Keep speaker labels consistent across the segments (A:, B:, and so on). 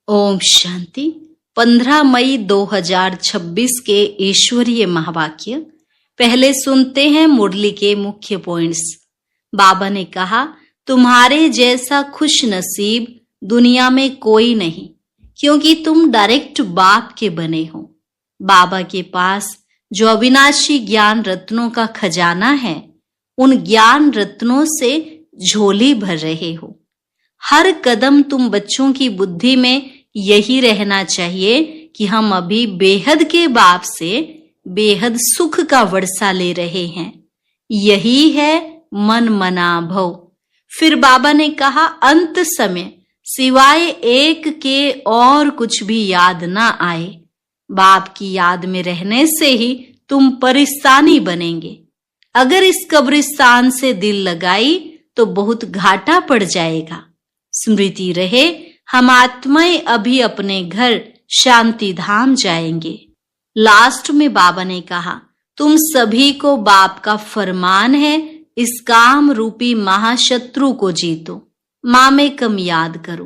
A: ओम शांति। 15 मई 2026 के ईश्वरीय महावाक्य पहले सुनते हैं मुरली के मुख्य पॉइंट्स। बाबा ने कहा, तुम्हारे जैसा खुश नसीब दुनिया में कोई नहीं, क्योंकि तुम डायरेक्ट बाप के बने हो। बाबा के पास जो अविनाशी ज्ञान रत्नों का खजाना है, उन ज्ञान रत्नों से झोली भर रहे हो। हर कदम तुम बच्चों की बुद्धि में यही रहना चाहिए कि हम अभी बेहद के बाप से बेहद सुख का वर्षा ले रहे हैं। यही है मन मना भव। फिर बाबा ने कहा, अंत समय सिवाय एक के और कुछ भी याद ना आए। बाप की याद में रहने से ही तुम परिस्तानी बनेंगे। अगर इस कब्रिस्तान से दिल लगाई तो बहुत घाटा पड़ जाएगा। स्मृति रहे, हम आत्माएं अभी अपने घर शांति धाम जाएंगे। लास्ट में बाबा ने कहा, तुम सभी को बाप का फरमान है, इस काम रूपी महाशत्रु को जीतो, माँ में कम याद करो।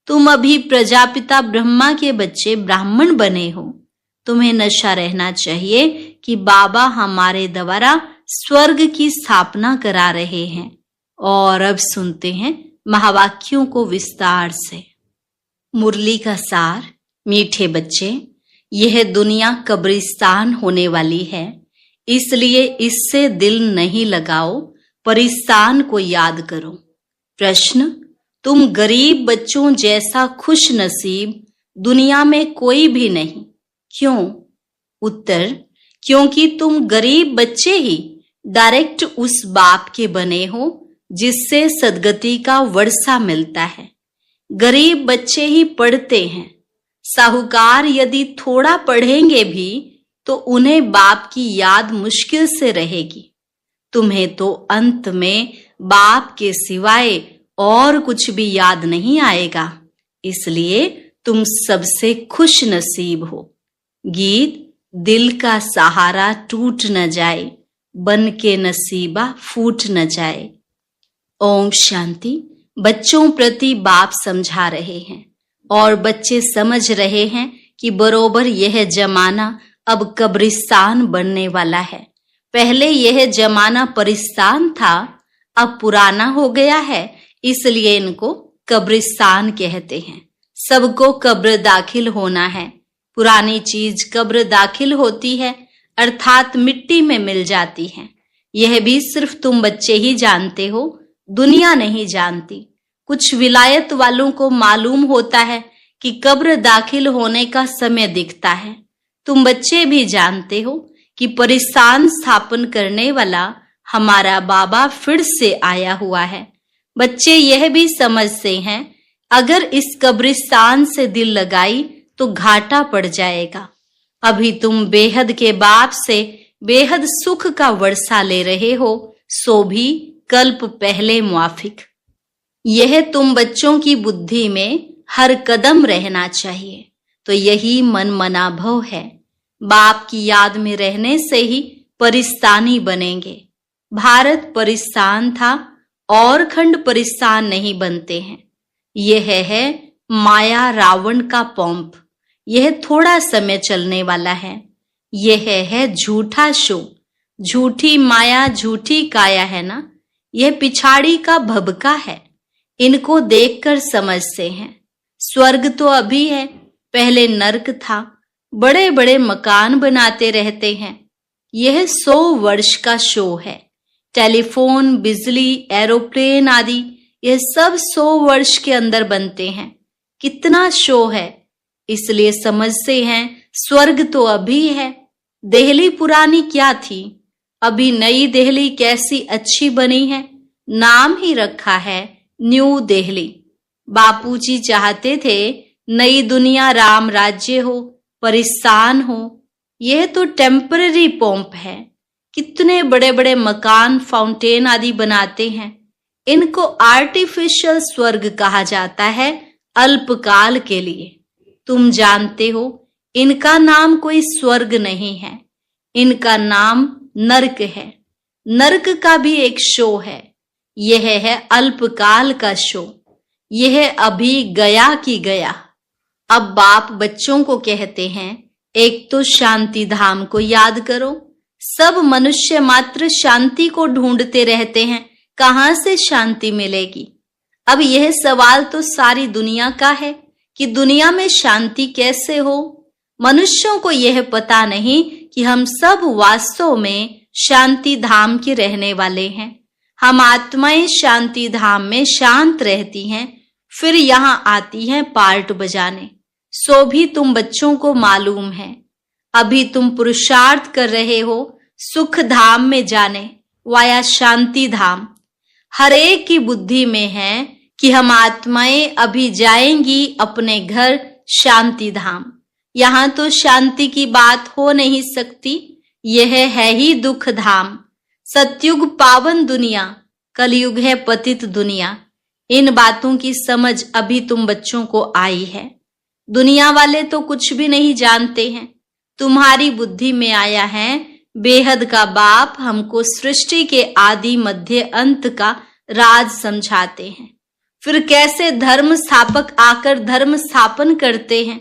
A: तुम अभी प्रजापिता ब्रह्मा के बच्चे ब्राह्मण बने हो। तुम्हें नशा रहना चाहिए कि बाबा हमारे द्वारा स्वर्ग की स्थापना करा रहे हैं। और अब सुनते हैं महावाक्यों को विस्तार से। मुरली का सार। मीठे बच्चे, यह दुनिया कब्रिस्तान होने वाली है, इसलिए इससे दिल नहीं लगाओ, परिस्तान को याद करो। प्रश्न, तुम गरीब बच्चों जैसा खुश नसीब दुनिया में कोई भी नहीं, क्यों? उत्तर, क्योंकि तुम गरीब बच्चे ही डायरेक्ट उस बाप के बने हो जिससे सद्गति का वर्षा मिलता है। गरीब बच्चे ही पढ़ते हैं। साहूकार यदि थोड़ा पढ़ेंगे भी तो उन्हें बाप की याद मुश्किल से रहेगी। तुम्हें तो अंत में बाप के सिवाय और कुछ भी याद नहीं आएगा, इसलिए तुम सबसे खुश नसीब हो। गीत, दिल का सहारा टूट न जाए, बन के नसीबा फूट न जाए। ओम शांति। बच्चों प्रति बाप समझा रहे हैं और बच्चे समझ रहे हैं कि बरोबर यह जमाना अब कब्रिस्तान बनने वाला है। पहले यह जमाना परिस्तान था, अब पुराना हो गया है, इसलिए इनको कब्रिस्तान कहते हैं। सबको कब्र दाखिल होना है। पुरानी चीज कब्र दाखिल होती है, अर्थात मिट्टी में मिल जाती है। यह भी सिर्फ तुम बच्चे ही जानते हो, दुनिया नहीं जानती। कुछ विलायत वालों को मालूम होता है कि कब्र दाखिल होने का समय दिखता है। तुम बच्चे भी जानते हो कि परिस्तान स्थापन करने वाला हमारा बाबा फिर से आया हुआ है। बच्चे यह भी समझते हैं, अगर इस कब्रिस्तान से दिल लगाई तो घाटा पड़ जाएगा। अभी तुम बेहद के बाप से बेहद सुख का वर्षा ले रहे हो, सो भी कल्प पहले मुआफिक। यह तुम बच्चों की बुद्धि में हर कदम रहना चाहिए। तो यही मन मना भव है। बाप की याद में रहने से ही परिस्तानी बनेंगे। भारत परिस्तान था और खंड परिस्तान नहीं बनते हैं। यह है माया रावण का पंप। यह थोड़ा समय चलने वाला है। यह है झूठा शो, झूठी माया, झूठी काया है ना। यह पिछाड़ी का भबका है। इनको देखकर समझते हैं स्वर्ग तो अभी है, पहले नर्क था। बड़े बड़े मकान बनाते रहते हैं। यह 100 वर्ष का शो है। टेलीफोन, बिजली, एरोप्लेन आदि यह सब 100 वर्ष के अंदर बनते हैं। कितना शो है, इसलिए समझते हैं स्वर्ग तो अभी है। दिल्ली पुरानी क्या थी, अभी नई दिल्ली कैसी अच्छी बनी है। नाम ही रखा है न्यू दिल्ली। बापूजी चाहते थे नई दुनिया राम राज्य हो, परिस्तान हो। यह तो टेम्पररी पंप है। कितने बड़े बड़े मकान, फाउंटेन आदि बनाते हैं। इनको आर्टिफिशियल स्वर्ग कहा जाता है, अल्पकाल के लिए। तुम जानते हो इनका नाम कोई स्वर्ग नहीं है, इनका नाम नरक है। नरक का भी एक शो है। यह है अल्पकाल का शो। यह अभी गया कि गया। अब बाप बच्चों को कहते हैं, एक तो शांति धाम को याद करो। सब मनुष्य मात्र शांति को ढूंढते रहते हैं, कहां से शांति मिलेगी। अब यह सवाल तो सारी दुनिया का है कि दुनिया में शांति कैसे हो। मनुष्यों को यह पता नहीं कि हम सब वास्तव में शांति धाम के रहने वाले हैं। हम आत्माएं शांति धाम में शांत रहती हैं, फिर यहाँ आती हैं पार्ट बजाने। सो भी तुम बच्चों को मालूम है। अभी तुम पुरुषार्थ कर रहे हो सुख धाम में जाने वाया शांति धाम। हर एक की बुद्धि में है कि हम आत्माएं अभी जाएंगी अपने घर शांति धाम। यहाँ तो शांति की बात हो नहीं सकती, यह है ही दुख धाम। सतयुग पावन दुनिया, कलयुग है पतित दुनिया। इन बातों की समझ अभी तुम बच्चों को आई है। दुनिया वाले तो कुछ भी नहीं जानते हैं। तुम्हारी बुद्धि में आया है बेहद का बाप हमको सृष्टि के आदि मध्य अंत का राज समझाते हैं। फिर कैसे धर्म स्थापक आकर धर्म स्थापन करते हैं।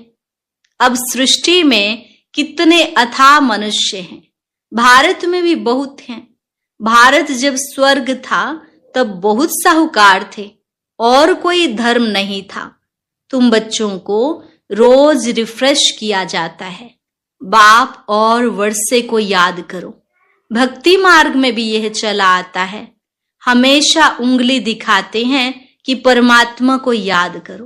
A: अब सृष्टि में कितने अथाह मनुष्य हैं। भारत में भी बहुत हैं। भारत जब स्वर्ग था तब बहुत साहूकार थे और कोई धर्म नहीं था। तुम बच्चों को रोज रिफ्रेश किया जाता है। बाप और वर्षे को याद करो। भक्ति मार्ग में भी यह चला आता है। हमेशा उंगली दिखाते हैं कि परमात्मा को याद करो।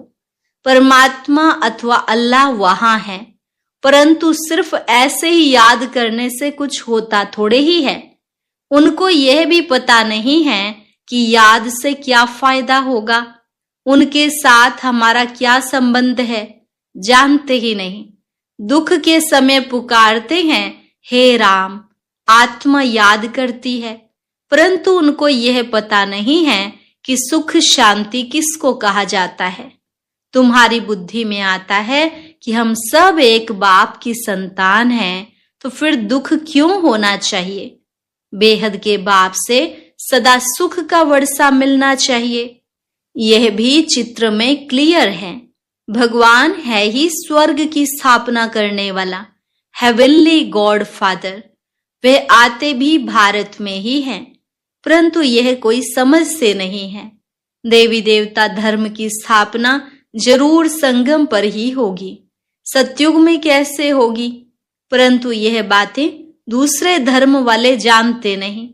A: परमात्मा अथवा अल्लाह वहां है, परंतु सिर्फ ऐसे ही याद करने से कुछ होता थोड़े ही है। उनको यह भी पता नहीं है कि याद से क्या फायदा होगा, उनके साथ हमारा क्या संबंध है, जानते ही नहीं। दुख के समय पुकारते हैं हे राम, आत्मा याद करती है, परंतु उनको यह पता नहीं है कि सुख शांति किसको कहा जाता है। तुम्हारी बुद्धि में आता है कि हम सब एक बाप की संतान हैं, तो फिर दुख क्यों होना चाहिए। बेहद के बाप से सदा सुख का वर्षा मिलना चाहिए। यह भी चित्र में क्लियर है। भगवान है ही स्वर्ग की स्थापना करने वाला, हेवनली गॉड फादर। वह आते भी भारत में ही हैं, परंतु यह कोई समझ से नहीं है। देवी देवता धर्म की स्थापना जरूर संगम पर ही होगी, सतयुग में कैसे होगी। परंतु यह बातें दूसरे धर्म वाले जानते नहीं।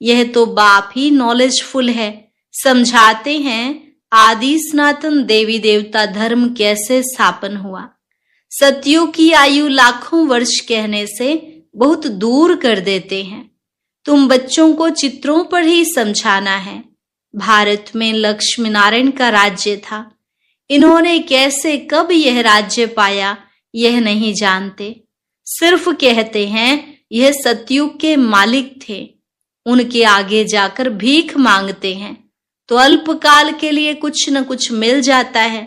A: यह तो बाप ही नॉलेजफुल है, समझाते हैं आदि सनातन देवी देवता धर्म कैसे स्थापन हुआ। सतयुग की आयु लाखों वर्ष कहने से बहुत दूर कर देते हैं। तुम बच्चों को चित्रों पर ही समझाना है। भारत में लक्ष्मी नारायण का राज्य था। इन्होंने कैसे कब यह राज्य पाया यह नहीं जानते। सिर्फ कहते हैं यह सतयुग के मालिक थे। उनके आगे जाकर भीख मांगते हैं तो अल्पकाल के लिए कुछ न कुछ मिल जाता है।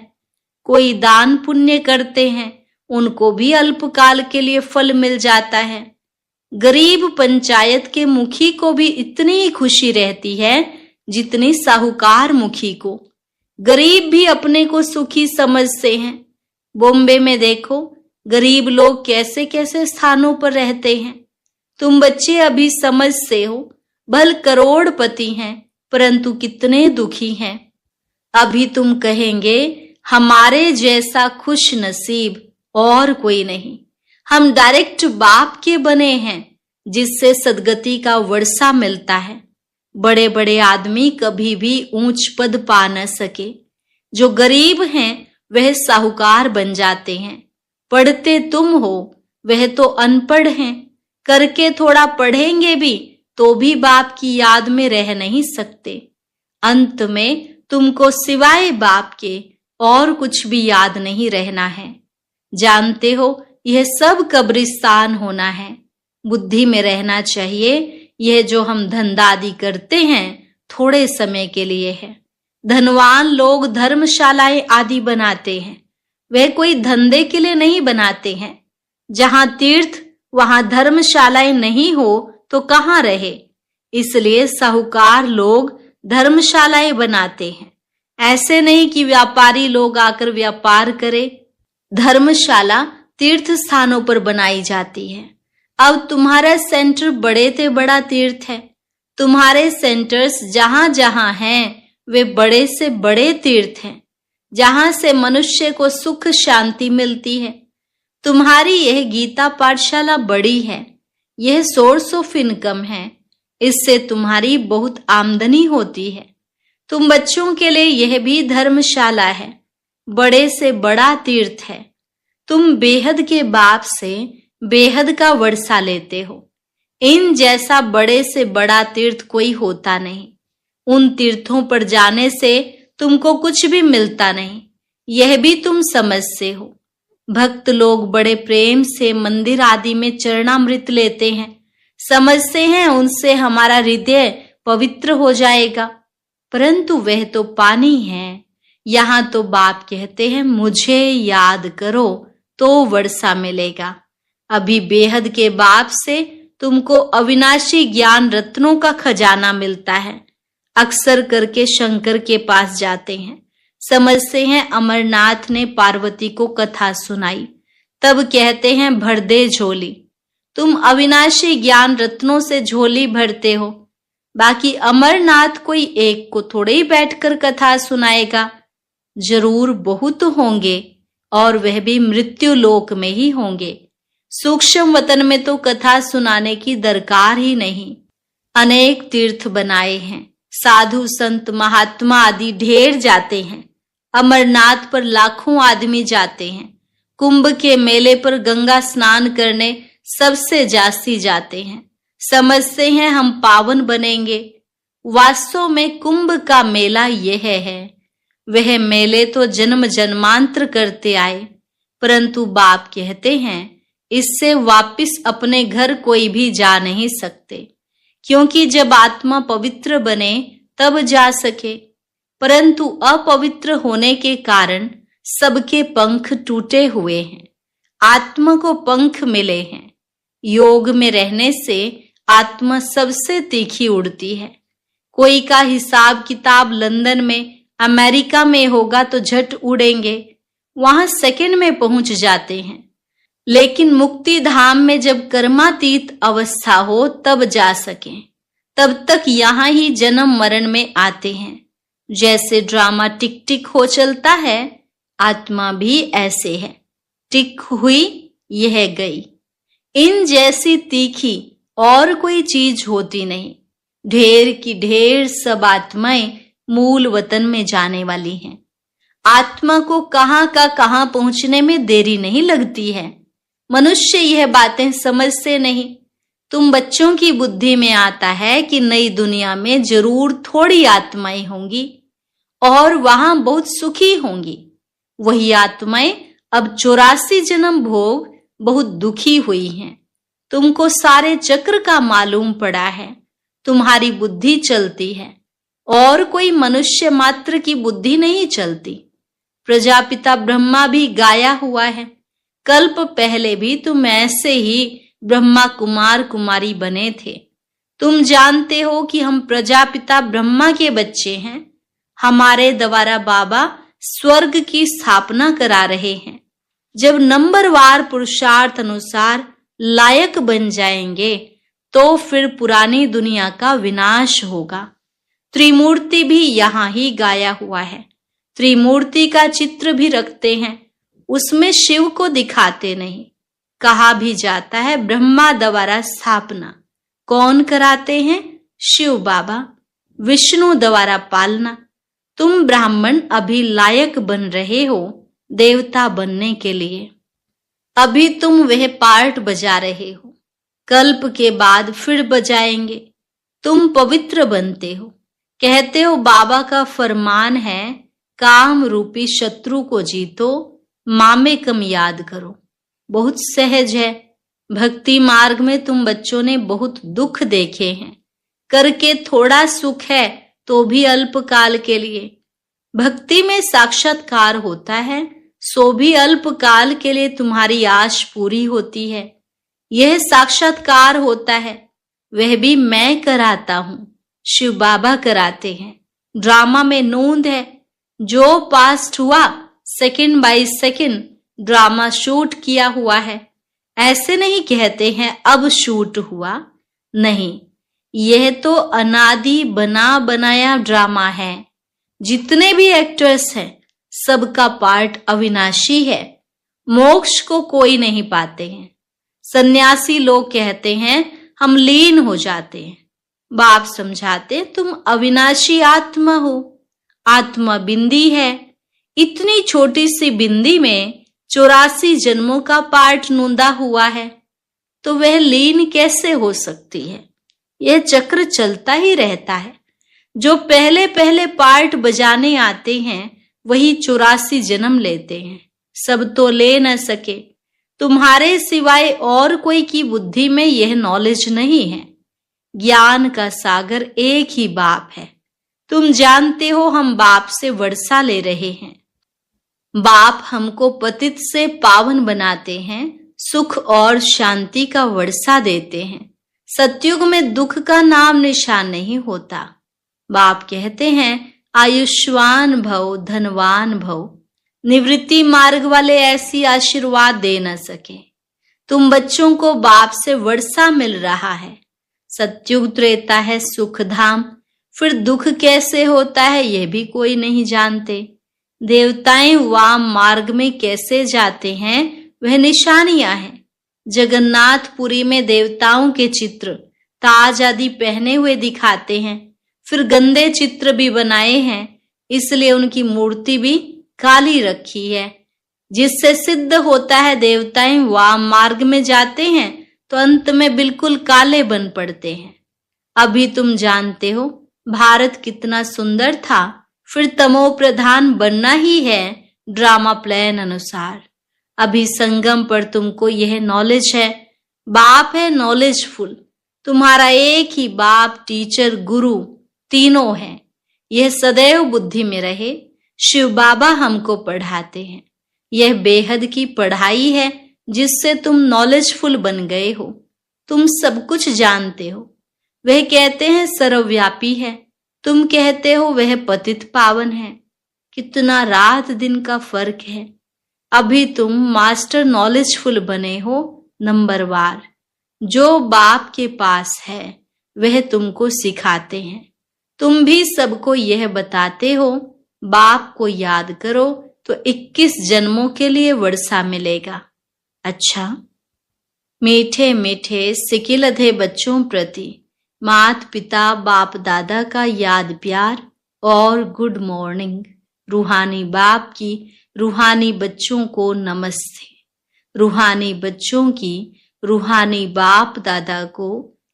A: कोई दान पुण्य करते हैं, उनको भी अल्पकाल के लिए फल मिल जाता है। गरीब पंचायत के मुखी को भी इतनी ही खुशी रहती है जितनी साहूकार मुखी को। गरीब भी अपने को सुखी समझते हैं। बॉम्बे में देखो गरीब लोग कैसे कैसे स्थानों पर रहते हैं। तुम बच्चे अभी समझते हो, भल करोड़पति हैं परंतु कितने दुखी हैं। अभी तुम कहेंगे हमारे जैसा खुश नसीब और कोई नहीं। हम डायरेक्ट बाप के बने हैं जिससे सदगति का वर्षा मिलता है। बड़े बड़े आदमी कभी भी ऊंच पद पा न सके। जो गरीब हैं वह साहूकार बन जाते हैं। पढ़ते तुम हो, वह तो अनपढ़ हैं। करके थोड़ा पढ़ेंगे भी तो भी बाप की याद में रह नहीं सकते। अंत में तुमको सिवाय बाप के और कुछ भी याद नहीं रहना है। जानते हो यह सब कब्रिस्तान होना है। बुद्धि में रहना चाहिए यह जो हम धंधादी करते हैं थोड़े समय के लिए है। धनवान लोग धर्मशालाएं आदि बनाते हैं, वह कोई धंधे के लिए नहीं बनाते हैं। जहां तीर्थ वहां धर्मशालाएं नहीं हो तो कहां रहे। इसलिए साहूकार लोग धर्मशालाएं बनाते हैं। ऐसे नहीं कि व्यापारी लोग आकर व्यापार करे। धर्मशाला तीर्थ स्थानों पर बनाई जाती है। अब तुम्हारा सेंटर बड़े से बड़ा तीर्थ है। तुम्हारे सेंटर्स जहां जहां हैं वे बड़े से बड़े तीर्थ हैं, जहां से मनुष्य को सुख शांति मिलती है। तुम्हारी यह गीता पाठशाला बड़ी है, यह सोर्स ऑफ इनकम है, इससे तुम्हारी बहुत आमदनी होती है। तुम बच्चों के लिए यह भी धर्मशाला है, बड़े से बड़ा तीर्थ है। तुम बेहद के बाप से बेहद का वर्षा लेते हो। इन जैसा बड़े से बड़ा तीर्थ कोई होता नहीं। उन तीर्थों पर जाने से तुमको कुछ भी मिलता नहीं, यह भी तुम समझते हो। भक्त लोग बड़े प्रेम से मंदिर आदि में चरणामृत लेते हैं, समझते हैं उनसे हमारा हृदय पवित्र हो जाएगा, परंतु वह तो पानी है। यहाँ तो बाप कहते हैं मुझे याद करो तो वर्षा मिलेगा। अभी बेहद के बाप से तुमको अविनाशी ज्ञान रत्नों का खजाना मिलता है। अक्सर करके शंकर के पास जाते हैं, समझते हैं अमरनाथ ने पार्वती को कथा सुनाई, तब कहते हैं भर दे झोली। तुम अविनाशी ज्ञान रत्नों से झोली भरते हो, बाकी अमरनाथ कोई एक को थोड़े ही बैठकर कथा सुनाएगा। जरूर बहुत होंगे, और वह भी मृत्यु लोक में ही होंगे। सूक्ष्म वतन में तो कथा सुनाने की दरकार ही नहीं। अनेक तीर्थ बनाए हैं, साधु संत महात्मा आदि ढेर जाते हैं। अमरनाथ पर लाखों आदमी जाते हैं। कुंभ के मेले पर गंगा स्नान करने सबसे जास्ती जाते हैं, समझते हैं हम पावन बनेंगे। वास्तव में कुंभ का मेला यह है, वह मेले तो जन्म जन्मांतर करते आए, परंतु बाप कहते हैं इससे वापिस अपने घर कोई भी जा नहीं सकते, क्योंकि जब आत्मा पवित्र बने तब जा सके, परंतु अपवित्र होने के कारण सबके पंख टूटे हुए हैं। आत्मा को पंख मिले हैं। योग में रहने से आत्मा सबसे तीखी उड़ती है। कोई का हिसाब किताब लंदन में अमेरिका में होगा तो झट उड़ेंगे, वहां सेकंड में पहुंच जाते हैं। लेकिन मुक्ति धाम में जब कर्मातीत अवस्था हो तब जा सकें, तब तक यहाँ ही जन्म मरण में आते हैं। जैसे ड्रामा टिक टिक हो चलता है, आत्मा भी ऐसे है। टिक हुई यह गई। इन जैसी तीखी और कोई चीज होती नहीं। ढेर की ढेर सब आत्माएं मूल वतन में जाने वाली हैं। आत्मा को कहां का कहां पहुंचने में देरी नहीं लगती है। मनुष्य यह बातें समझते नहीं। तुम बच्चों की बुद्धि में आता है कि नई दुनिया में जरूर थोड़ी आत्माएं होंगी और वहां बहुत सुखी होंगी। वही आत्माएं अब 84 जन्म भोग बहुत दुखी हुई हैं। तुमको सारे चक्र का मालूम पड़ा है, तुम्हारी बुद्धि चलती है और कोई मनुष्य मात्र की बुद्धि नहीं चलती। प्रजापिता ब्रह्मा भी गाया हुआ है। कल्प पहले भी तुम ऐसे ही ब्रह्मा कुमार कुमारी बने थे। तुम जानते हो कि हम प्रजापिता ब्रह्मा के बच्चे हैं। हमारे द्वारा बाबा स्वर्ग की स्थापना करा रहे हैं। जब नंबरवार पुरुषार्थ अनुसार लायक बन जाएंगे तो फिर पुरानी दुनिया का विनाश होगा। त्रिमूर्ति भी यहाँ ही गाया हुआ है। त्रिमूर्ति का चित्र भी रखते हैं, उसमें शिव को दिखाते नहीं। कहा भी जाता है ब्रह्मा द्वारा स्थापना। कौन कराते हैं? शिव बाबा। विष्णु द्वारा पालना। तुम ब्राह्मण अभी लायक बन रहे हो देवता बनने के लिए। अभी तुम वह पार्ट बजा रहे हो, कल्प के बाद फिर बजाएंगे। तुम पवित्र बनते हो। कहते हो बाबा का फरमान है काम रूपी शत्रु को जीतो, मामेकम याद करो। बहुत सहज है। भक्ति मार्ग में तुम बच्चों ने बहुत दुख देखे हैं। करके थोड़ा सुख है तो भी अल्पकाल के लिए। भक्ति में साक्षात्कार होता है, सो भी अल्पकाल के लिए तुम्हारी आश पूरी होती है। यह साक्षात्कार होता है, वह भी मैं कराता हूं, शिव बाबा कराते हैं। ड्रामा में नोंद है, जो पास्ट हुआ second by second drama shoot किया हुआ है। ऐसे नहीं कहते हैं अब शूट हुआ, नहीं, यह तो अनादि बना बनाया ड्रामा है। जितने भी एक्टर्स हैं सबका पार्ट अविनाशी है। मोक्ष को कोई नहीं पाते हैं। सन्यासी लोग कहते हैं हम लीन हो जाते हैं। बाप समझाते तुम अविनाशी आत्मा हो। आत्मा बिंदी है। इतनी छोटी सी बिंदी में 84 जन्मों का पार्ट नूंदा हुआ है, तो वह लीन कैसे हो सकती है? यह चक्र चलता ही रहता है। जो पहले पहले पार्ट बजाने आते हैं वही 84 जन्म लेते हैं। सब तो ले न सके। तुम्हारे सिवाय और कोई की बुद्धि में यह नॉलेज नहीं है। ज्ञान का सागर एक ही बाप है। तुम जानते हो हम बाप से वर्षा ले रहे हैं। बाप हमको पतित से पावन बनाते हैं, सुख और शांति का वर्षा देते हैं। सतयुग में दुख का नाम निशान नहीं होता। बाप कहते हैं आयुष्मान भव, धनवान भव। निवृत्ति मार्ग वाले ऐसी आशीर्वाद दे न सके। तुम बच्चों को बाप से वर्षा मिल रहा है। सतयुग त्रेता है सुख धाम, फिर दुख कैसे होता है यह भी कोई नहीं जानते। देवताएं वाम मार्ग में कैसे जाते हैं वह निशानियां हैं। जगन्नाथपुरी में देवताओं के चित्र ताज आदि पहने हुए दिखाते हैं, फिर गंदे चित्र भी बनाए हैं, इसलिए उनकी मूर्ति भी काली रखी है, जिससे सिद्ध होता है देवताएं वाम मार्ग में जाते हैं तो अंत में बिल्कुल काले बन पड़ते हैं। अभी तुम जानते हो भारत कितना सुंदर था, फिर तमो प्रधान बनना ही है ड्रामा प्लान अनुसार। अभी संगम पर तुमको यह नॉलेज है। बाप है नॉलेजफुल। तुम्हारा एक ही बाप, टीचर, गुरु तीनों है। यह सदैव बुद्धि में रहे। शिव बाबा हमको पढ़ाते हैं। यह बेहद की पढ़ाई है जिससे तुम नॉलेजफुल बन गए हो। तुम सब कुछ जानते हो। वह कहते हैं सर्वव्यापी है, तुम कहते हो वह पतित पावन है। कितना रात दिन का फर्क है। अभी तुम मास्टर नॉलेजफुल बने हो नंबरवार। जो बाप के पास है वह तुमको सिखाते हैं। तुम भी सबको यह बताते हो बाप को याद करो तो 21 जन्मों के लिए वर्षा मिलेगा। अच्छा, मीठे मीठे सिकिलधे बच्चों प्रति मात पिता बाप दादा का याद प्यार और गुड मॉर्निंग। रूहानी बाप की रूहानी बच्चों को नमस्ते। रूहानी बच्चों की रूहानी बाप दादा को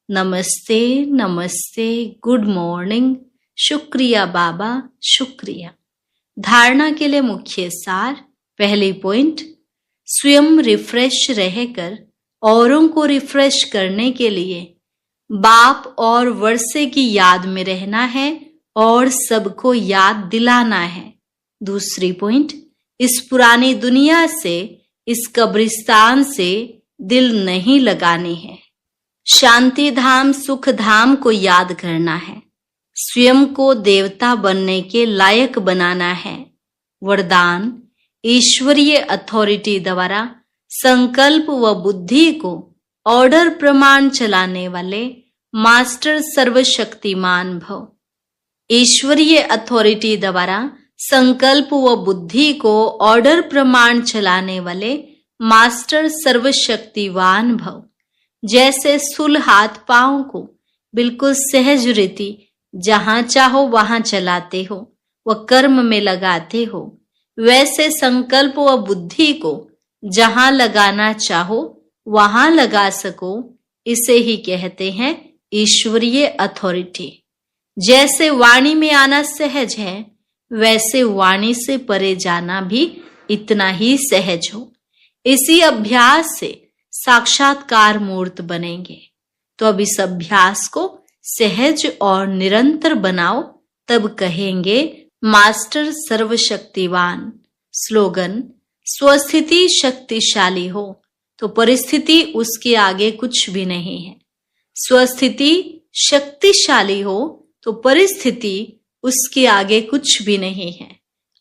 A: नमस्ते नमस्ते, गुड मॉर्निंग। शुक्रिया बाबा, शुक्रिया। धारणा के लिए मुख्य सार। पहली पॉइंट, स्वयं रिफ्रेश रहकर औरों को रिफ्रेश करने के लिए बाप और वर्षे की याद में रहना है और सबको याद दिलाना है। दूसरी पॉइंट, इस पुरानी दुनिया से, इस कब्रिस्तान से दिल नहीं लगानी है। शांति धाम, सुख धाम को याद करना है। स्वयं को देवता बनने के लायक बनाना है। वरदान, ईश्वरीय अथॉरिटी द्वारा संकल्प व बुद्धि को ऑर्डर प्रमाण चलाने वाले मास्टर सर्वशक्तिमान भव। ईश्वरीय अथॉरिटी द्वारा संकल्प व बुद्धि को ऑर्डर प्रमाण चलाने वाले मास्टर सर्वशक्तिवान भव। जैसे सुल हाथ पांव को बिल्कुल सहज रीति जहां चाहो वहां चलाते हो व कर्म में लगाते हो, वैसे संकल्प व बुद्धि को जहां लगाना चाहो वहां लगा सको। इसे ही कहते हैं ईश्वरीय अथॉरिटी। जैसे वाणी में आना सहज है, वैसे वाणी से परे जाना भी इतना ही सहज हो। इसी अभ्यास से साक्षात्कार मूर्त बनेंगे। तो अब इस अभ्यास को सहज और निरंतर बनाओ, तब कहेंगे मास्टर सर्वशक्तिवान। स्लोगन, स्वस्थिति शक्तिशाली हो तो परिस्थिति उसके आगे कुछ भी नहीं है। स्वस्थिति शक्तिशाली हो तो परिस्थिति उसके आगे कुछ भी नहीं है।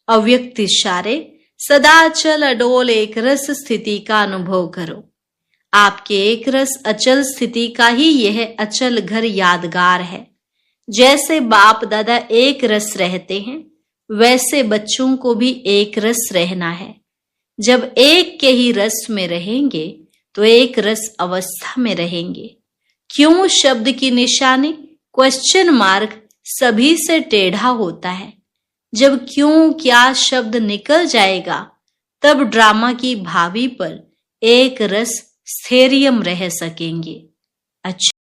A: अव्यक्त इशारे सदा अचल अडोल एक रस स्थिति का अनुभव करो। आपके एक रस अचल स्थिति का ही यह अचल घर यादगार है। जैसे बाप दादा एक रस रहते हैं, वैसे बच्चों को भी एक रस रहना है। जब एक के ही रस में रहेंगे तो एक रस अवस्था में रहेंगे। क्यों शब्द की निशानी क्वेश्चन मार्क सभी से टेढ़ा होता है। जब क्यों क्या शब्द निकल जाएगा, तब ड्रामा की भावी पर एक रस स्थैर्यम रह सकेंगे। अच्छा।